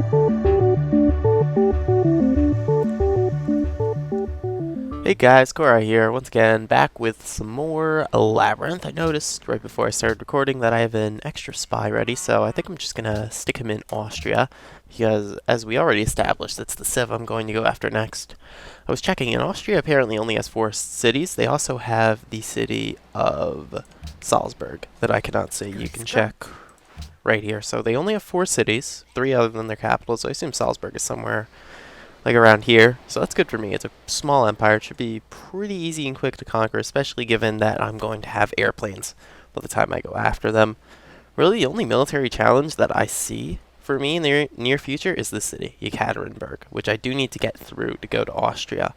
Hey guys, Cora here, once again, back with some more Labyrinth. I noticed right before I started recording that I have an extra spy ready, so I think I'm just gonna stick him in Austria, because as we already established, it's the civ I'm going to go after next. I was checking, and Austria apparently only has 4 cities. They also have the city of Salzburg that I cannot see. You can check right here. So they only have 4 cities, 3 other than their capital, so I assume Salzburg is somewhere like around here. So that's good for me. It's a small empire. It should be pretty easy and quick to conquer, especially given that I'm going to have airplanes by the time I go after them. Really, the only military challenge that I see for me in the near future is this city, Yekaterinburg, which I do need to get through to go to Austria.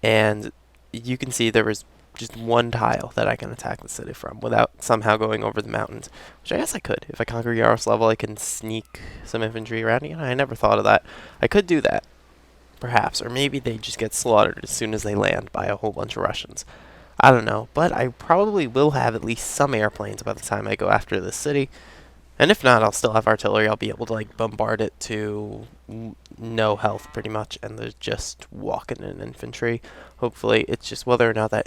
And you can see there was just one tile that I can attack the city from without somehow going over the mountains, which I guess I could. If I conquer Yaroslavl, I can sneak some infantry around. You know, I never thought of that. I could do that. Perhaps, or maybe they just get slaughtered as soon as they land by a whole bunch of Russians. I don't know, but I probably will have at least some airplanes by the time I go after this city. And if not, I'll still have artillery. I'll be able to like bombard it to no health pretty much, and there's just walking in infantry. Hopefully, it's just whether or not that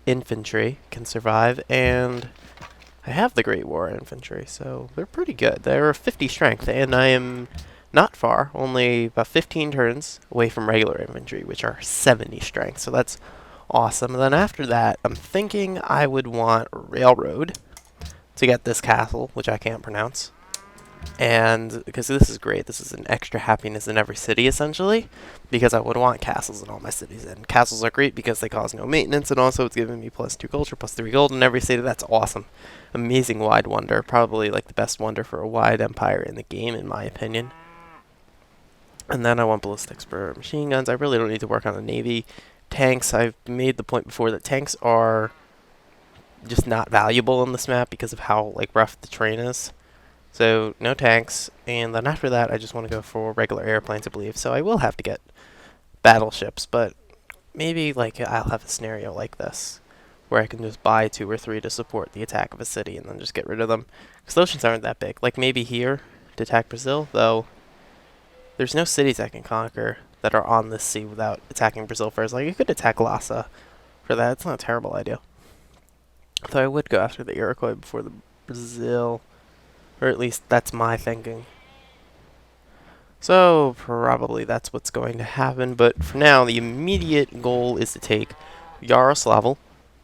infantry can survive. And I have the Great War infantry, so they're pretty good. They're 50 strength, and I am not far, only about 15 turns away from regular infantry, which are 70 strength, so that's awesome. And then after that, I'm thinking I would want railroad to get this castle, which I can't pronounce. And because this is great, this is an extra happiness in every city, essentially, because I would want castles in all my cities. And castles are great because they cause no maintenance, and also it's giving me +2 culture, +3 gold in every city. That's awesome. Amazing wide wonder. Probably like the best wonder for a wide empire in the game, in my opinion. And then I want ballistics for machine guns. I really don't need to work on the navy. Tanks, I've made the point before that tanks are just not valuable on this map because of how like rough the terrain is. So no tanks. And then after that, I just want to go for regular airplanes, I believe. So I will have to get battleships, but maybe like I'll have a scenario like this where I can just buy 2 or 3 to support the attack of a city and then just get rid of them. Because the oceans aren't that big. Like maybe here to attack Brazil, though. There's no cities I can conquer that are on this sea without attacking Brazil first. Like, you could attack Lhasa for that. It's not a terrible idea. Though I would go after the Iroquois before the Brazil. Or at least that's my thinking. So, probably that's what's going to happen. But for now, the immediate goal is to take Yaroslavl,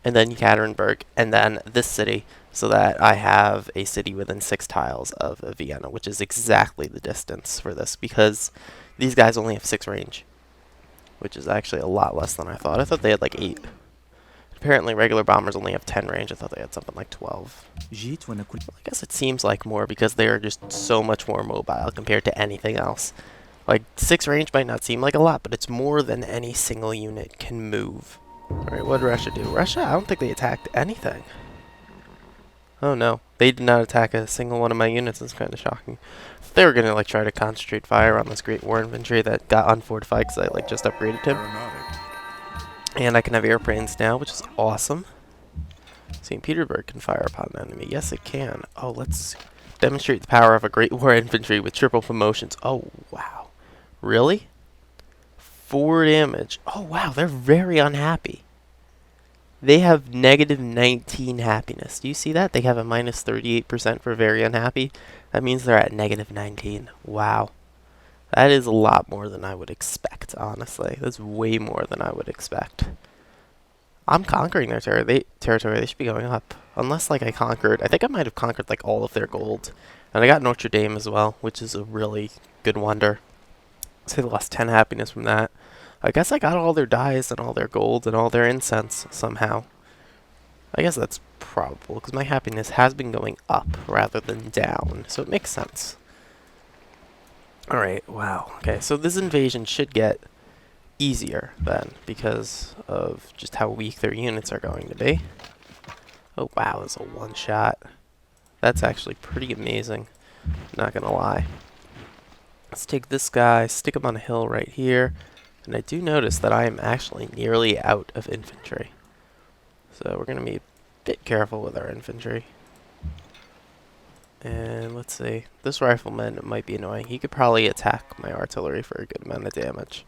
and then Yekaterinburg, and then this city, so that I have a city within 6 tiles of Vienna, which is exactly the distance for this, because these guys only have 6 range, which is actually a lot less than I thought. I thought they had like 8. Apparently regular bombers only have 10 range. I thought they had something like 12. Well, I guess it seems like more because they are just so much more mobile compared to anything else. Like, 6 range might not seem like a lot, but it's more than any single unit can move. Alright, what did Russia do? Russia, I don't think they attacked anything. Oh no, they did not attack a single one of my units. That's kind of shocking. They were gonna like try to concentrate fire on this Great War infantry that got unfortified because I like just upgraded him. And I can have airplanes now, which is awesome. St. Petersburg can fire upon an enemy. Yes, it can. Oh, let's demonstrate the power of a Great War infantry with triple promotions. Oh, wow. Really? 4 damage. Oh, wow, they're very unhappy. They have negative 19 happiness. Do you see that? They have a minus 38% for very unhappy. That means they're at negative 19. Wow. That is a lot more than I would expect, honestly. That's way more than I would expect. I'm conquering their territory. They should be going up. Unless, like, I think I might have conquered, like, all of their gold. And I got Notre Dame as well, which is a really good wonder. So they lost 10 happiness from that. I guess I got all their dyes and all their gold and all their incense somehow. I guess that's probable, because my happiness has been going up rather than down. So it makes sense. Alright, wow. Okay, so this invasion should get easier then, because of just how weak their units are going to be. Oh wow, it's a one-shot. That's actually pretty amazing, not gonna lie. Let's take this guy, stick him on a hill right here, and I do notice that I am actually nearly out of infantry. So we're gonna be a bit careful with our infantry. And let's see. This rifleman might be annoying. He could probably attack my artillery for a good amount of damage.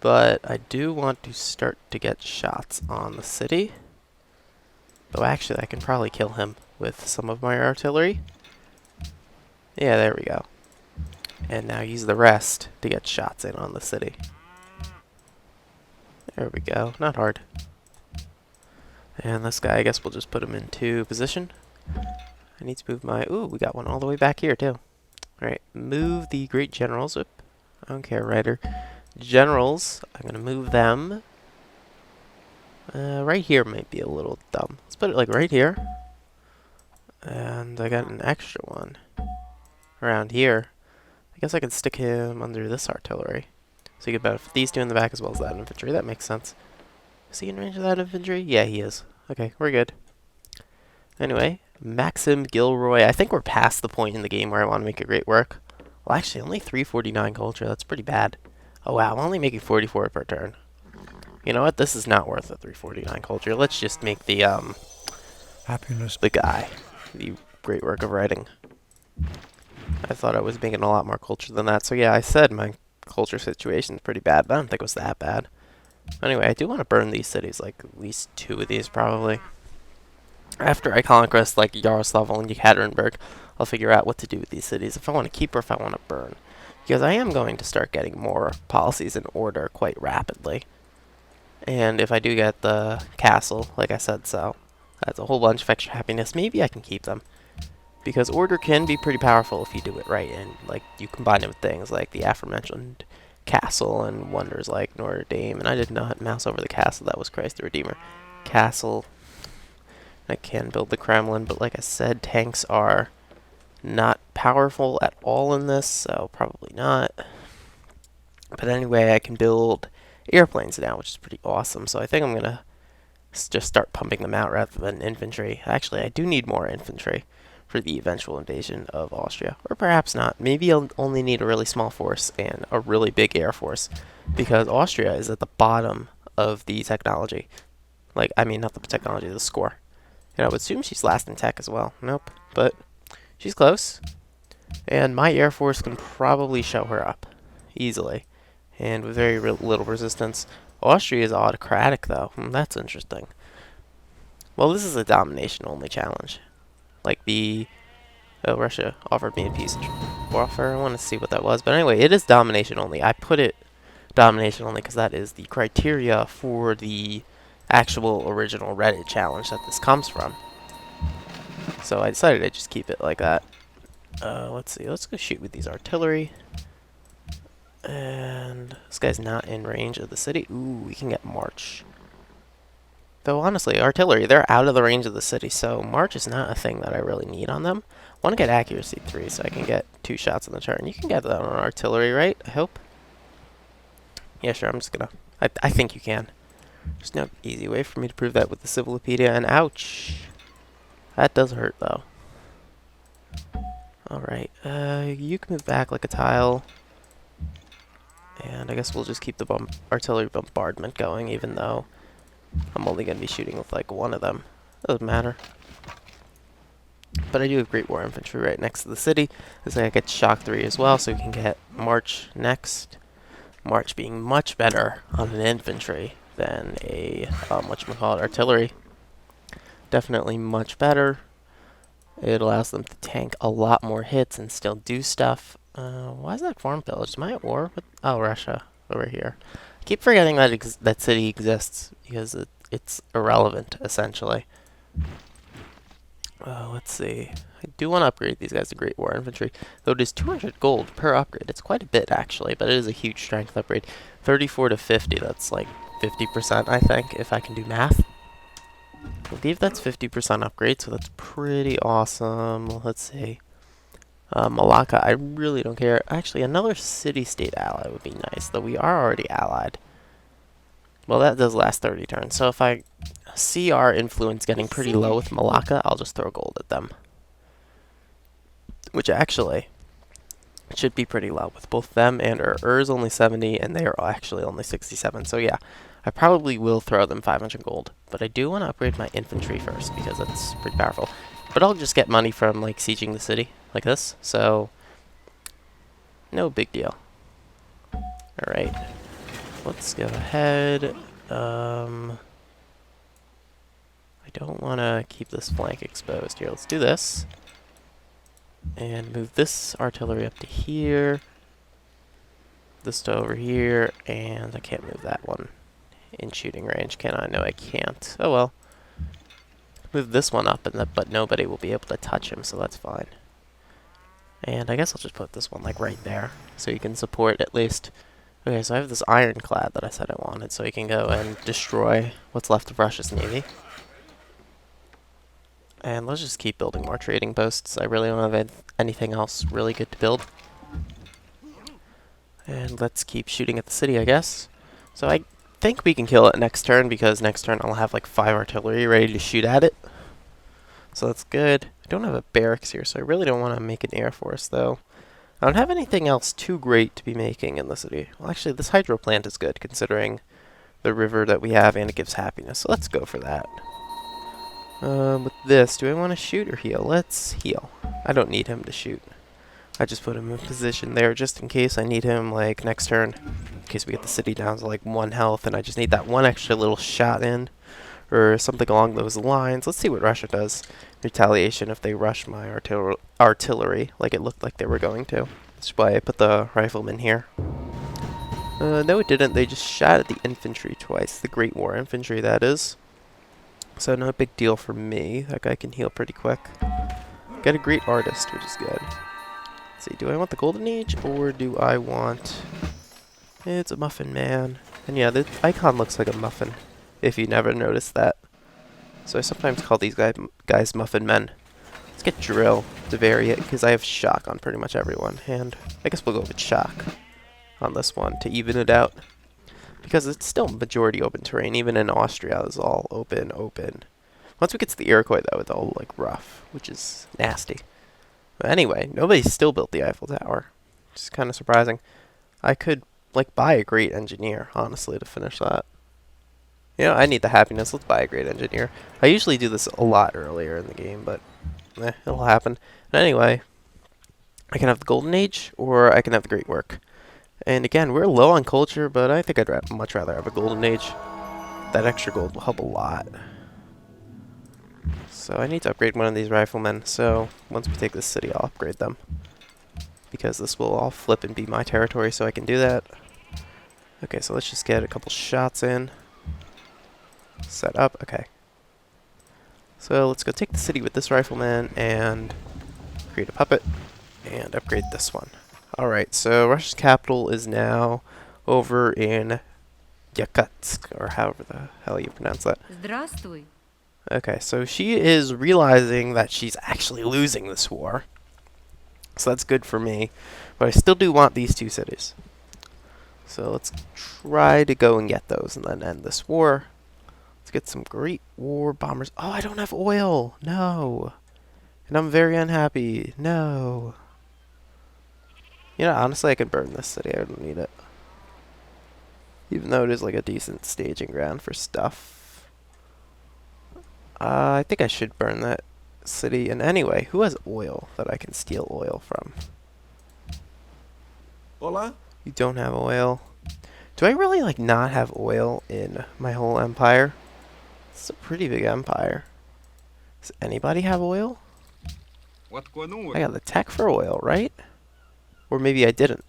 But I do want to start to get shots on the city. Though actually I can probably kill him with some of my artillery. Yeah, there we go. And now use the rest to get shots in on the city. There we go. Not hard. And this guy, I guess we'll just put him into position. I need to move my... Ooh, we got one all the way back here, too. Alright, move the great generals. Oop. I don't care, Ryder. Generals, I'm going to move them. Right here might be a little dumb. Let's put it, like, right here. And I got an extra one around here. I guess I can stick him under this artillery. So you get both these two in the back as well as that infantry. That makes sense. Is he in range of that infantry? Yeah, he is. Okay, we're good. Anyway, Maxim Gilroy. I think we're past the point in the game where I want to make a great work. Well, actually, only 349 culture. That's pretty bad. Oh, wow. I'm only making 44 per turn. You know what? This is not worth a 349 culture. Let's just make the, Happiness. the guy. The great work of writing. I thought I was making a lot more culture than that. So, yeah, I said my culture situation's pretty bad, but I don't think it was that bad. Anyway, I do want to burn these cities, like at least 2 of these probably. After I conquest like Yaroslavl and Yekaterinburg, I'll figure out what to do with these cities, if I want to keep or if I want to burn. Because I am going to start getting more policies in order quite rapidly. And if I do get the castle, like I said, so that's a whole bunch of extra happiness, maybe I can keep them. Because order can be pretty powerful if you do it right, and like you combine it with things like the aforementioned castle and wonders like Notre Dame. And I did not mouse over the castle, that was Christ the Redeemer. Castle. I can build the Kremlin, but like I said, tanks are not powerful at all in this, so probably not. But anyway, I can build airplanes now, which is pretty awesome. So I think I'm going to just start pumping them out rather than infantry. Actually, I do need more infantry for the eventual invasion of Austria. Or perhaps not. Maybe I'll only need a really small force and a really big air force, because Austria is at the bottom of the technology. Like, I mean, not the technology, the score. And I would assume she's last in tech as well. Nope. But she's close. And my air force can probably show her up easily. And with very little resistance. Austria is autocratic, though. That's interesting. Well, this is a domination-only challenge. Like the... Oh, Russia offered me a peace offer. I want to see what that was. But anyway, it is domination-only. I put it domination-only because that is the criteria for the actual original Reddit challenge that this comes from. So I decided to just keep it like that. Let's see. Let's go shoot with these artillery. And this guy's not in range of the city. Ooh, we can get March. Though honestly, artillery, they're out of the range of the city, so March is not a thing that I really need on them. I want to get accuracy 3 so I can get 2 shots in the turn. You can get that on artillery, right? I hope. Yeah, sure. I'm just gonna... I think you can. There's no easy way for me to prove that with the Civilopedia, and ouch. That does hurt, though. Alright, you can move back like a tile. And I guess we'll just keep the artillery bombardment going, even though I'm only going to be shooting with like one of them. Doesn't matter. But I do have Great War Infantry right next to the city. This way I get Shock 3 as well, so we can get March next. March being much better on an infantry than a, whatchamacallit, artillery. Definitely much better. It allows them to tank a lot more hits and still do stuff. Why is that farm village? Am I at war with... Oh, Russia. Over here. I keep forgetting that that city exists, because it's irrelevant, essentially. Let's see. I do want to upgrade these guys to Great War Infantry, though it is 200 gold per upgrade. It's quite a bit, actually, but it is a huge strength upgrade. 34 to 50, that's like 50%, I think, if I can do math. I believe that's 50% upgrade, so that's pretty awesome. Let's see. Malacca, I really don't care. Actually, another city-state ally would be nice, though we are already allied. Well, that does last 30 turns, so if I see our influence getting pretty low with Malacca, I'll just throw gold at them. Which actually should be pretty low with both them and is only 70, and they are actually only 67. So yeah, I probably will throw them 500 gold, but I do want to upgrade my infantry first because that's pretty powerful. But I'll just get money from like sieging the city like this, so no big deal. Alright, let's go ahead. I don't want to keep this flank exposed here. Let's do this. And move this artillery up to here. This to over here. And I can't move that one in shooting range, can I? No, I can't. Oh well. Move this one up, but nobody will be able to touch him, so that's fine. And I guess I'll just put this one like right there, so you can support at least. Okay, so I have this ironclad that I said I wanted, so you can go and destroy what's left of Russia's navy. And let's just keep building more trading posts. I really don't have anything else really good to build. And let's keep shooting at the city, I guess. So I think we can kill it next turn, because next turn I'll have like 5 artillery ready to shoot at it. So that's good. I don't have a barracks here, so I really don't want to make an air force, though. I don't have anything else too great to be making in the city. Well, actually, this hydro plant is good, considering the river that we have, and it gives happiness. So let's go for that. With this, do I want to shoot or heal? Let's heal. I don't need him to shoot. I just put him in position there just in case I need him, like, next turn. In case we get the city down to, like, 1 health, and I just need that one extra little shot in. Or something along those lines. Let's see what Russia does. Retaliation if they rush my artillery, like it looked like they were going to. That's why I put the riflemen here. No, it didn't. They just shot at the infantry twice. The Great War infantry, that is. So no big deal for me. That guy can heal pretty quick. Got a great artist, which is good. Let's see, do I want the Golden Age, or do I want... It's a muffin man. And yeah, the icon looks like a muffin, if you never noticed that. So I sometimes call these guys muffin men. Let's get drill to vary it, because I have shock on pretty much everyone. And I guess we'll go with shock on this one to even it out. Because it's still majority open terrain. Even in Austria, it's all open. Once we get to the Iroquois, though, it's all, like, rough, which is nasty. But anyway, nobody's still built the Eiffel Tower, which is kind of surprising. I could, like, buy a great engineer, honestly, to finish that. You know, I need the happiness. Let's buy a great engineer. I usually do this a lot earlier in the game, but it'll happen. And anyway, I can have the Golden Age, or I can have the Great Work. And again, we're low on culture, but I think I'd much rather have a Golden Age. That extra gold will help a lot. So I need to upgrade one of these riflemen, so once we take this city, I'll upgrade them. Because this will all flip and be my territory, so I can do that. Okay, so let's just get a couple shots in. Set up, okay. So let's go take the city with this rifleman and create a puppet and upgrade this one. Alright, so Russia's capital is now over in Yakutsk, or however the hell you pronounce that. Здравствуй. Okay, so she is realizing that she's actually losing this war. So that's good for me. But I still do want these 2 cities. So let's try to go and get those and then end this war. Let's get some Great War bombers. Oh, I don't have oil. No. And I'm very unhappy. No. You know, honestly, I could burn this city. I don't need it. Even though it is like a decent staging ground for stuff. I think I should burn that city. And anyway, who has oil that I can steal oil from? Hola? You don't have oil. Do I really, like, not have oil in my whole empire? It's a pretty big empire. Does anybody have oil? I got the tech for oil, right? Or maybe I didn't.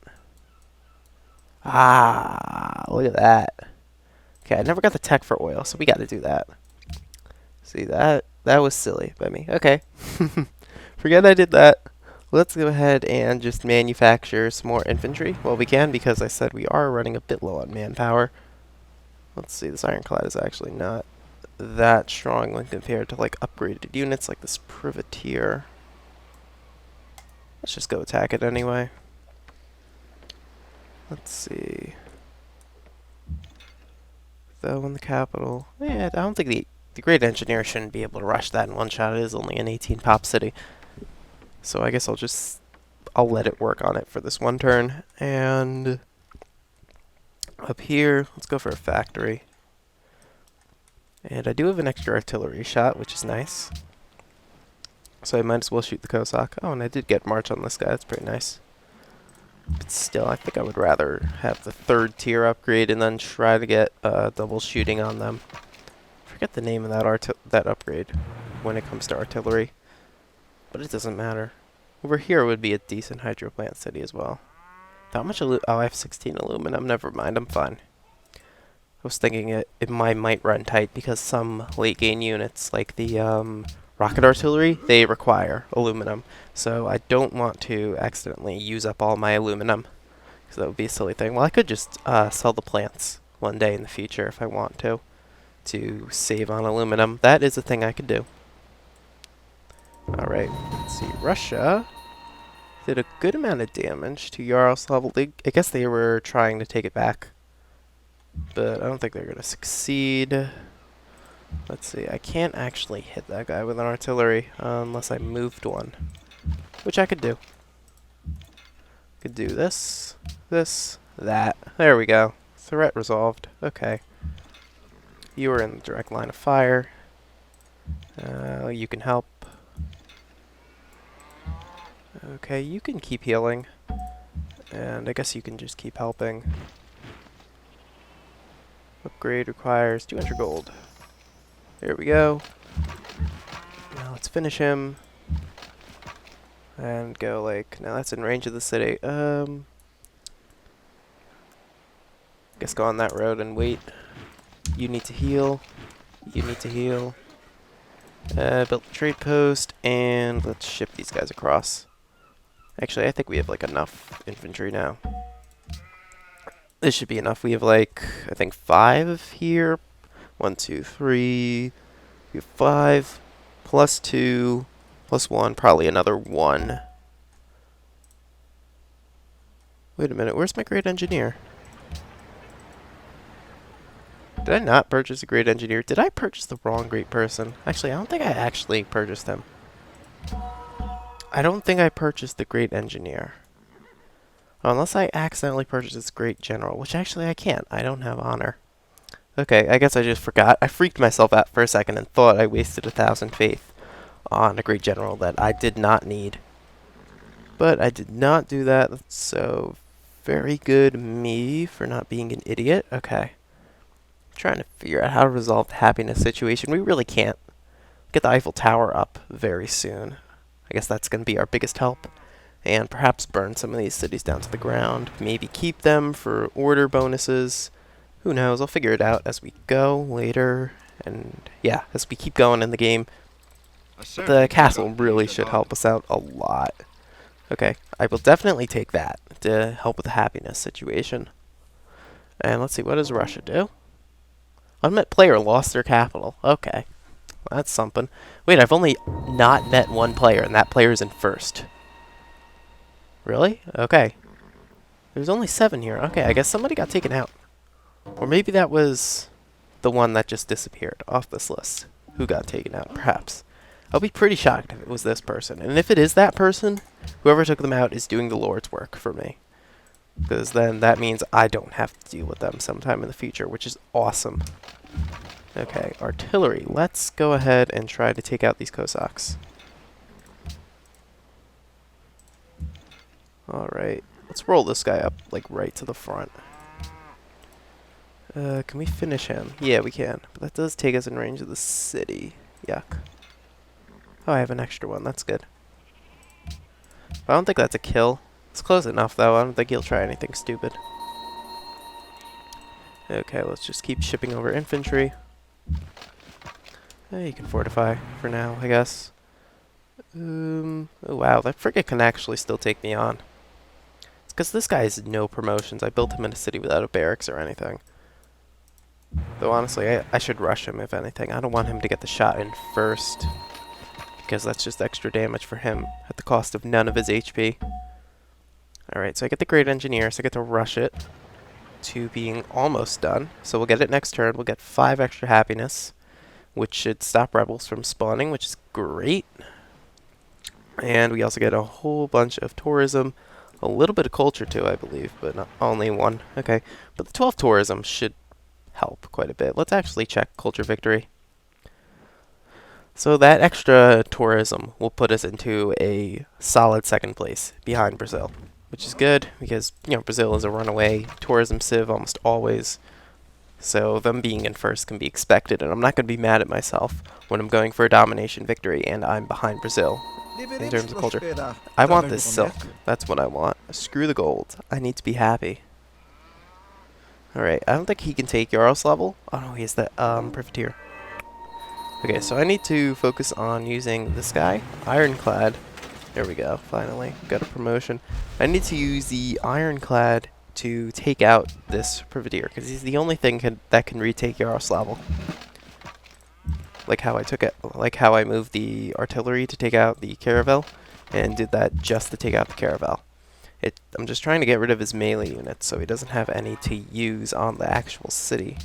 Ah, look at that. Okay, I never got the tech for oil, so we got to do that. See, that was silly by me. Okay. Forget I did that. Let's go ahead and just manufacture some more infantry. Well, we can, because I said we are running a bit low on manpower. Let's see, this ironclad is actually not that strong when compared to, like, upgraded units like this privateer. Let's just go attack it anyway. Let's see. Though in the capital. Yeah, I don't think the great engineer shouldn't be able to rush that in one shot. It is only an 18 pop city. So I guess I'll let it work on it for this one turn. And up here, let's go for a factory. And I do have an extra artillery shot, which is nice. So I might as well shoot the Cossack. Oh, and I did get March on this guy. That's pretty nice. But still, I think I would rather have the 3rd tier upgrade and then try to get double shooting on them. Forget the name of that upgrade when it comes to artillery. But it doesn't matter. Over here would be a decent hydro plant city as well. How much oh, I have 16 aluminum. Never mind, I'm fine. I was thinking it might run tight because some late game units, like the rocket artillery, they require aluminum. So I don't want to accidentally use up all my aluminum, because that would be a silly thing. Well, I could just sell the plants one day in the future if I want to save on aluminum. That is a thing I could do. Alright, let's see. Russia did a good amount of damage to Yaroslav. I guess they were trying to take it back, but I don't think they're going to succeed. Let's see. I can't actually hit that guy with an artillery unless I moved one, which I could do. Could do this, this, that. There we go. Threat resolved. Okay. You are in the direct line of fire. You can help. Okay, you can keep healing. And I guess you can just keep helping. Upgrade requires 200 gold. There we go. Now let's finish him. And go like, now that's in range of the city. Guess go on that road and wait. You need to heal. You need to heal. Build a trade post, and let's ship these guys across. Actually, I think we have like enough infantry now. This should be enough. We have like, I think 5 here. 1, 2, 3. We have 5. Plus 2. Plus 1. Probably another 1. Wait a minute. Where's my great engineer? Did I not purchase a great engineer? Did I purchase the wrong great person? Actually, I don't think I actually purchased him. I don't think I purchased the great engineer. Unless I accidentally purchased this great general, which actually I can't. I don't have honor. Okay, I guess I just forgot. I freaked myself out for a second and thought I wasted 1,000 faith on a great general that I did not need. But I did not do that, so very good me for not being an idiot. Okay. Trying to figure out how to resolve the happiness situation. We really can't get the Eiffel Tower up very soon. I guess that's going to be our biggest help. And perhaps burn some of these cities down to the ground. Maybe keep them for order bonuses. Who knows? I'll figure it out as we go later. And yeah, as we keep going in the game, the castle really should help us out a lot. Okay, I will definitely take that to help with the happiness situation. And let's see, what does Russia do? Unmet player lost their capital. Okay, that's something. Wait, I've only not met one player, and that player's in first. Really? Okay. There's only 7 here. Okay, I guess somebody got taken out. Or maybe that was the one that just disappeared off this list. Who got taken out, perhaps. I'll be pretty shocked if it was this person. And if it is that person, whoever took them out is doing the Lord's work for me. Because then that means I don't have to deal with them sometime in the future, which is awesome. Okay, artillery. Let's go ahead and try to take out these Cossacks. Alright, let's roll this guy up, like, right to the front. Can we finish him? Yeah, we can. But that does take us in range of the city. Yuck. Oh, I have an extra one. That's good. I don't think that's a kill. It's close enough, though. I don't think he'll try anything stupid. Okay, let's just keep shipping over infantry. You can fortify for now, I guess. Oh, wow. That frigate can actually still take me on. It's because this guy has no promotions. I built him in a city without a barracks or anything. Though, honestly, I should rush him, if anything. I don't want him to get the shot in first, because that's just extra damage for him at the cost of none of his HP. Alright, so I get the Great Engineer, so I get to rush it to being almost done. So we'll get it next turn. We'll get 5 extra happiness, which should stop rebels from spawning, which is great. And we also get a whole bunch of tourism. A little bit of culture, too, I believe, but not only 1. Okay, but the 12 tourism should help quite a bit. Let's actually check culture victory. So that extra tourism will put us into a solid second place behind Brazil, which is good because, Brazil is a runaway tourism civ almost always. So them being in first can be expected, and I'm not going to be mad at myself when I'm going for a domination victory and I'm behind Brazil in Deveremos terms of culture. prosperar I want através do this silk. comércio. That's what I want. Screw the gold. I need to be happy. Alright, I don't think he can take Yaros level. Oh no, he has the Privateer. Okay, so I need to focus on using this guy, Ironclad. There we go, finally. Got a promotion. I need to use the Ironclad to take out this Privateer, because he's the only thing that can retake Yaroslavel. Like how I took it, like how I moved the artillery to take out the Caravel, and did that just to take out the Caravel. I'm just trying to get rid of his melee units so he doesn't have any to use on the actual city.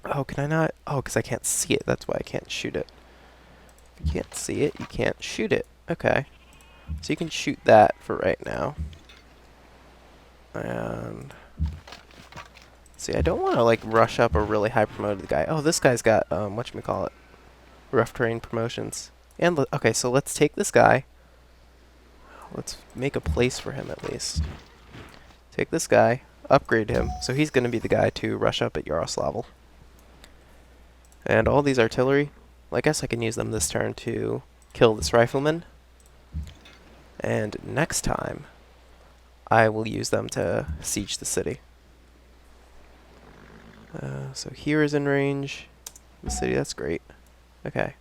Oh, can I not? Oh, because I can't see it. That's why I can't shoot it. If you can't see it, you can't shoot it. Okay. So you can shoot that for right now. And see, I don't want to like rush up a really high promoted guy. Oh, this guy's got whatchamacallit, rough terrain promotions. And okay, so let's take this guy. Let's make a place for him at least. Take this guy, upgrade him, so he's going to be the guy to rush up at Yaroslavl. And all these artillery, well, I guess I can use them this turn to kill this rifleman. And next time, I will use them to siege the city. So here is in range. The city, that's great. Okay.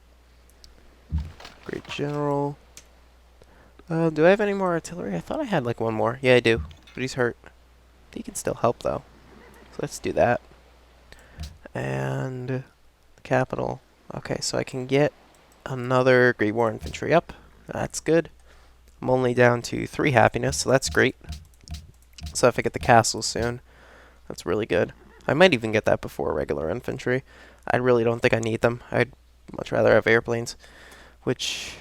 Great general. Do I have any more artillery? I thought I had like one more. Yeah, I do. But he's hurt. He can still help though. So let's do that. And the capital. Okay, so I can get another Great War Infantry up. That's good. I'm only down to 3 happiness, so that's great. So if I get the castle soon, that's really good. I might even get that before regular infantry. I really don't think I need them. I'd much rather have airplanes. Which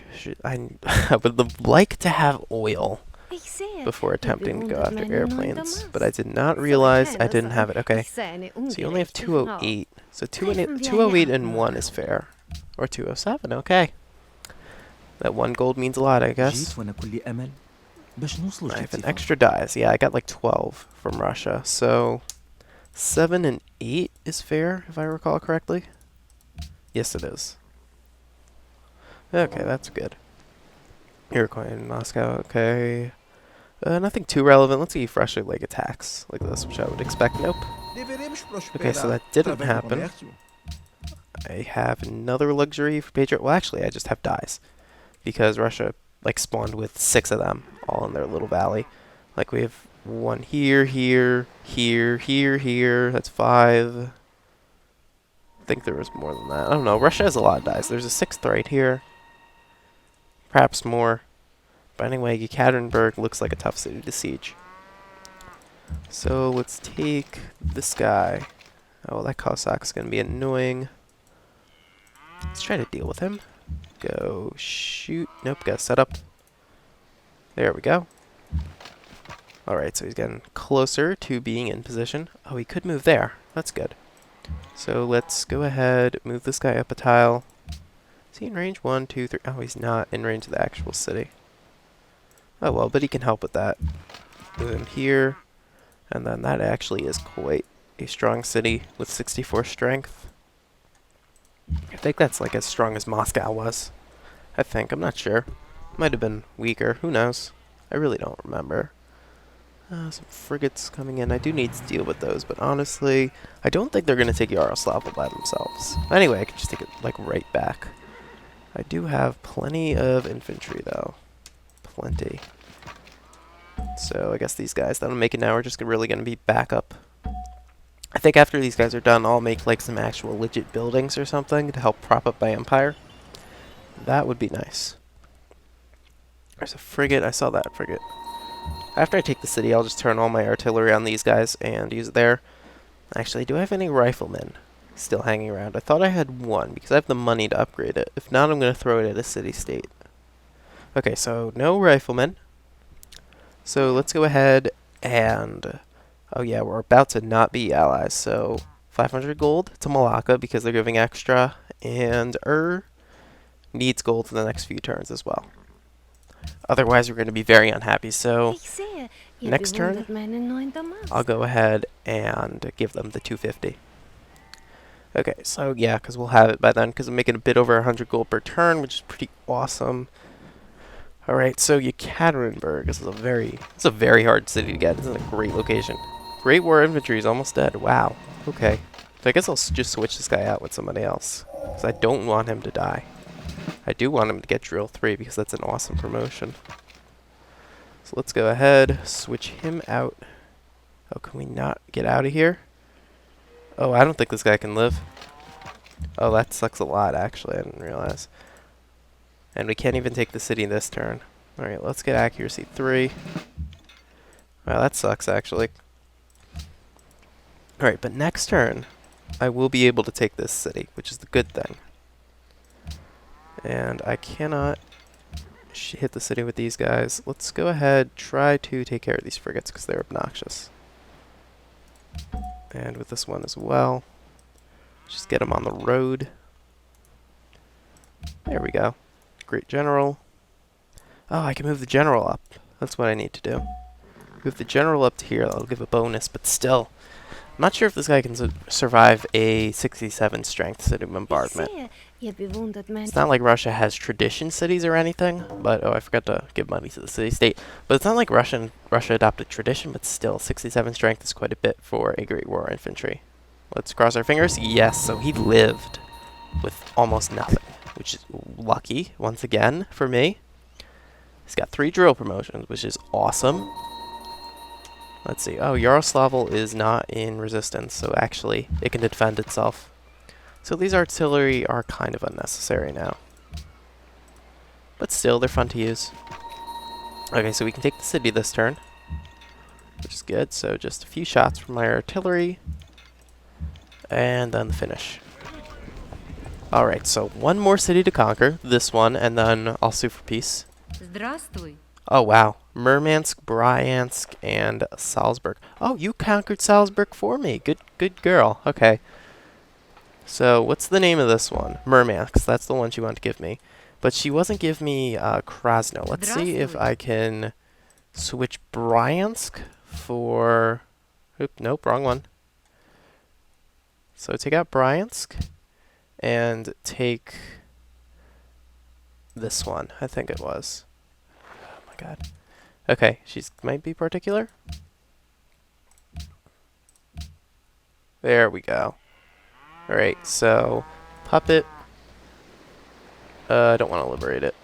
I would like to have oil before attempting to go after airplanes, but I did not realize I didn't have it. Okay, so you only have 208. So 208 and 1 is fair. Or 207, okay. That 1 gold means a lot, I guess. I have an extra dies. Yeah, I got like 12 from Russia, so 7 and 8 is fair, if I recall correctly. Yes, it is. Okay, that's good. Iroquois in Moscow, okay. Nothing too relevant. Let's see if Russia like attacks like this, which I would expect. Nope. Okay, so that didn't happen. I have another luxury for Patriot. Well, actually, I just have dies. Because Russia, like, spawned with 6 of them, all in their little valley. Like, we have 1 here, here, here, here, here. That's 5. I think there was more than that. I don't know. Russia has a lot of dies. There's a 6th right here. Perhaps more. But anyway, Yekaterinburg looks like a tough city to siege. So let's take this guy. Oh, that Cossack's going to be annoying. Let's try to deal with him. Go shoot. Nope, gotta set up. There we go. Alright, so he's getting closer to being in position. Oh, he could move there. That's good. So let's go ahead, move this guy up a tile. Is he in range? 1, 2, 3. Oh, he's not in range of the actual city. Oh well, but he can help with that. Move him here. And then that actually is quite a strong city with 64 strength. I think that's like as strong as Moscow was. I think. I'm not sure. Might have been weaker. Who knows? I really don't remember. Some frigates coming in. I do need to deal with those, but honestly, I don't think they're going to take Yaroslavl by themselves. Anyway, I can just take it like right back. I do have plenty of infantry though. Plenty. So I guess these guys that I'm making now are just really going to be backup. I think after these guys are done, I'll make like some actual legit buildings or something to help prop up my empire. That would be nice. There's a frigate. I saw that frigate. After I take the city, I'll just turn all my artillery on these guys and use it there. Actually, do I have any riflemen still hanging around? I thought I had 1 because I have the money to upgrade it. If not, I'm going to throw it at a city-state. Okay, so no riflemen. So let's go ahead and... Oh yeah, we're about to not be allies, so 500 gold to Malacca because they're giving extra, and needs gold in the next few turns as well. Otherwise, we're going to be very unhappy. So Ik zie je next turn, bewondert mijn enorme mast. I'll go ahead and give them the 250. Okay, so yeah, because we'll have it by then, because I'm making a bit over 100 gold per turn, which is pretty awesome. Alright, so Yekaterinburg. This is a very hard city to get. This is a great location. Great War Infantry is almost dead. Wow. Okay. So I guess I'll just switch this guy out with somebody else, because I don't want him to die. I do want him to get Drill 3, because that's an awesome promotion. So let's go ahead, switch him out. Oh, can we not get out of here? Oh, I don't think this guy can live. Oh, that sucks a lot, actually. I didn't realize. And we can't even take the city this turn. Alright, let's get accuracy 3. Wow, that sucks, actually. Alright, but next turn, I will be able to take this city, which is the good thing. And I cannot hit the city with these guys. Let's go ahead, try to take care of these frigates, because they're obnoxious. And with this one as well. Just get them on the road. There we go. Great general. Oh, I can move the general up. That's what I need to do. Move the general up to here. That'll give a bonus, but still. I'm not sure if this guy can survive a 67 strength city bombardment. Je bewondert mijn... It's not like Russia has tradition cities or anything, but oh, I forgot to give money to the city-state. But it's not like Russia adopted tradition, but still, 67 strength is quite a bit for a Great War infantry. Let's cross our fingers. Yes, so he lived with almost nothing, which is lucky, once again, for me. He's got 3 drill promotions, which is awesome. Let's see. Oh, Yaroslavl is not in resistance, so actually it can defend itself. So these artillery are kind of unnecessary now. But still, they're fun to use. Okay, so we can take the city this turn, which is good. So just a few shots from my artillery, and then the finish. Alright, so one more city to conquer, this one, and then I'll sue for peace. Здравствуй. Oh, wow. Murmansk, Bryansk, and Salzburg. Oh, you conquered Salzburg for me. Good girl. Okay. So, what's the name of this one? Murmansk. That's the one she wanted to give me. But she wasn't give me Krasno. Let's see if I can switch Bryansk for... Oop, nope, wrong one. So, take out Bryansk and take this one. I think it was. God. Okay, she's might be particular. There we go. Alright, so puppet. I don't want to liberate it.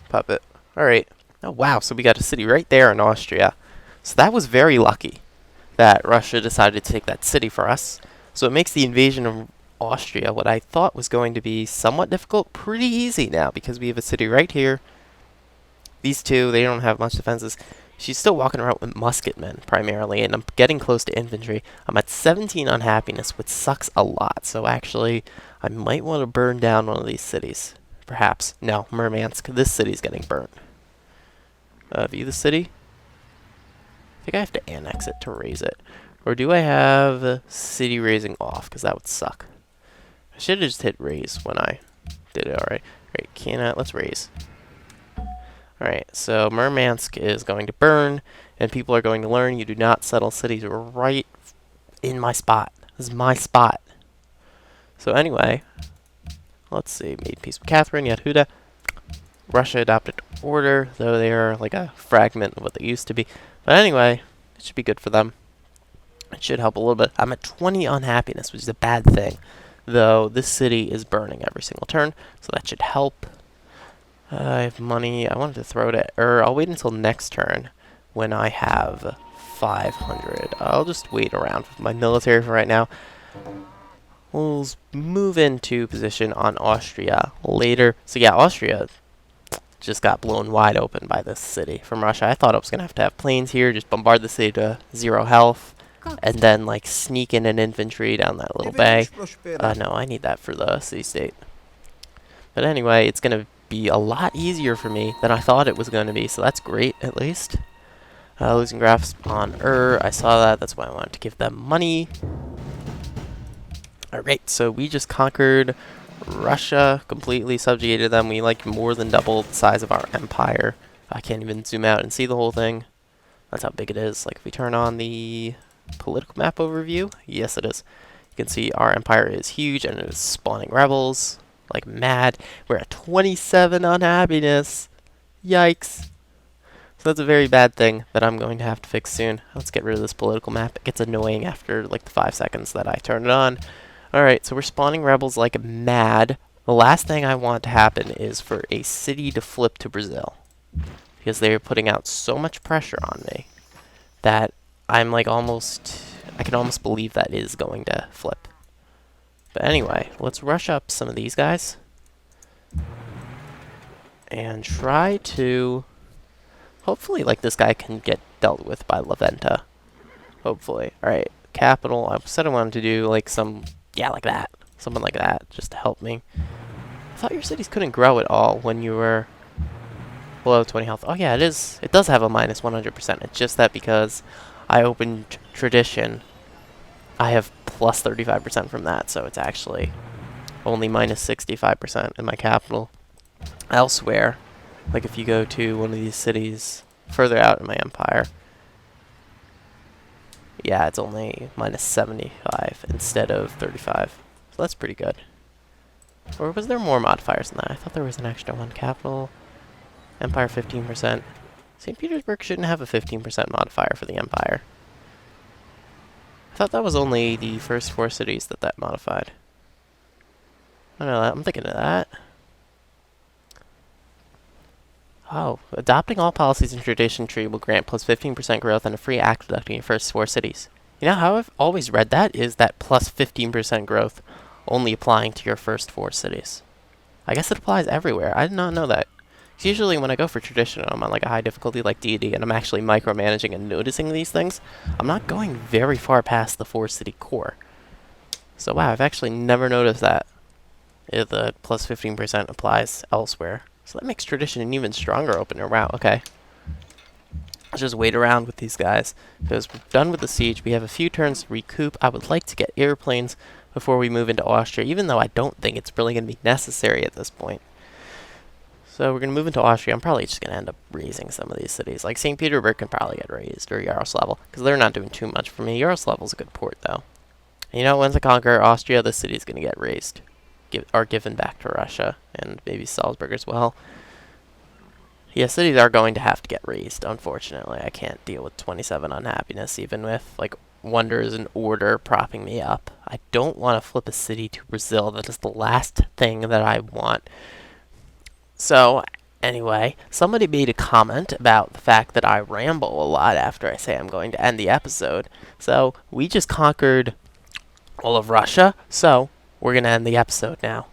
Puppet. Alright. Oh wow, so we got a city right there in Austria. So that was very lucky that Russia decided to take that city for us. So it makes the invasion of Austria, what I thought was going to be somewhat difficult, pretty easy now, because we have a city right here. These two, they don't have much defenses. She's still walking around with musketmen, primarily, and I'm getting close to infantry. I'm at 17 unhappiness, which sucks a lot. So actually, I might want to burn down one of these cities. Perhaps. No, Murmansk. This city's getting burnt. View the city. I think I have to annex it to raise it. Or do I have city raising off? Because that would suck. I should have just hit raise when I did it already. Alright, let's raise. Alright, so Murmansk is going to burn, and people are going to learn you do not settle cities right in my spot. This is my spot. So anyway, let's see. Made peace with Catherine, Yehuda. Russia adopted order, though they are like a fragment of what they used to be. But anyway, it should be good for them. It should help a little bit. I'm at 20 unhappiness, which is a bad thing. Though this city is burning every single turn, so that should help. I have money. I wanted to throw it at... I'll wait until next turn when I have 500. I'll just wait around with my military for right now. We'll move into position on Austria later. So yeah, Austria just got blown wide open by this city from Russia. I thought I was going to have planes here, just bombard the city to 0 health, and then like sneak in an infantry down that little bay. No, I need that for the city-state. But anyway, it's going to be a lot easier for me than I thought it was going to be, so that's great, at least. Losing grasp on I saw that, that's why I wanted to give them money. Alright, so we just conquered Russia completely subjugated them. We like more than doubled the size of our empire. I can't even zoom out and see the whole thing. That's how big it is. Like if we turn on the political map overview, yes it is. You can see our empire is huge and it is spawning rebels like mad. We're at 27 on happiness. Yikes. So that's a very bad thing that I'm going to have to fix soon. Let's get rid of this political map. It gets annoying after like the 5 seconds that I turn it on. Alright, so we're spawning rebels like mad. The last thing I want to happen is for a city to flip to Brazil. Because they're putting out so much pressure on me that I'm like I can almost believe that is going to flip. But anyway, let's rush up some of these guys. And try to... Hopefully, like, this guy can get dealt with by Laventa. Hopefully. Alright, capital. I said I wanted to do, like, like that. Something like that, just to help me. I thought your cities couldn't grow at all when you were below 20 health. Oh, yeah, it is. It does have a minus 100%. It's just that because I opened tradition, I have plus 35% from that, so it's actually only minus 65% in my capital. Elsewhere, like if you go to one of these cities further out in my empire, yeah, it's only minus 75 instead of 35. So that's pretty good. Or was there more modifiers than that? I thought there was an extra one. Capital, empire 15%. St. Petersburg shouldn't have a 15% modifier for the empire. I thought that was only the first 4 cities that modified. I don't know, I'm thinking of that. Oh, adopting all policies in Tradition Tree will grant plus 15% growth and a free aqueduct in your first 4 cities. You know how I've always read that is that plus 15% growth only applying to your first 4 cities. I guess it applies everywhere. I did not know that. 'Cause usually when I go for Tradition, I'm on like a high difficulty like deity and I'm actually micromanaging and noticing these things. I'm not going very far past the 4 city core. So wow, I've actually never noticed that. If the plus 15% applies elsewhere. So that makes Tradition an even stronger opener. Wow, okay. Let's just wait around with these guys. Because we're done with the siege. We have a few turns to recoup. I would like to get airplanes before we move into Austria, even though I don't think it's really going to be necessary at this point. So we're going to move into Austria. I'm probably just going to end up raising some of these cities. Like St. Petersburg can probably get raised, or Yaroslavl, because they're not doing too much for me. Yaroslavl's a good port, though. And you know, once I conquer Austria, the city's going to get raised. Are given back to Russia, and maybe Salzburg as well. Yeah, cities are going to have to get raised, unfortunately. I can't deal with 27 unhappiness, even with, like, wonders and order propping me up. I don't want to flip a city to Brazil. That is the last thing that I want. So, anyway, somebody made a comment about the fact that I ramble a lot after I say I'm going to end the episode. So, we just conquered all of Russia, so we're going to end the episode now.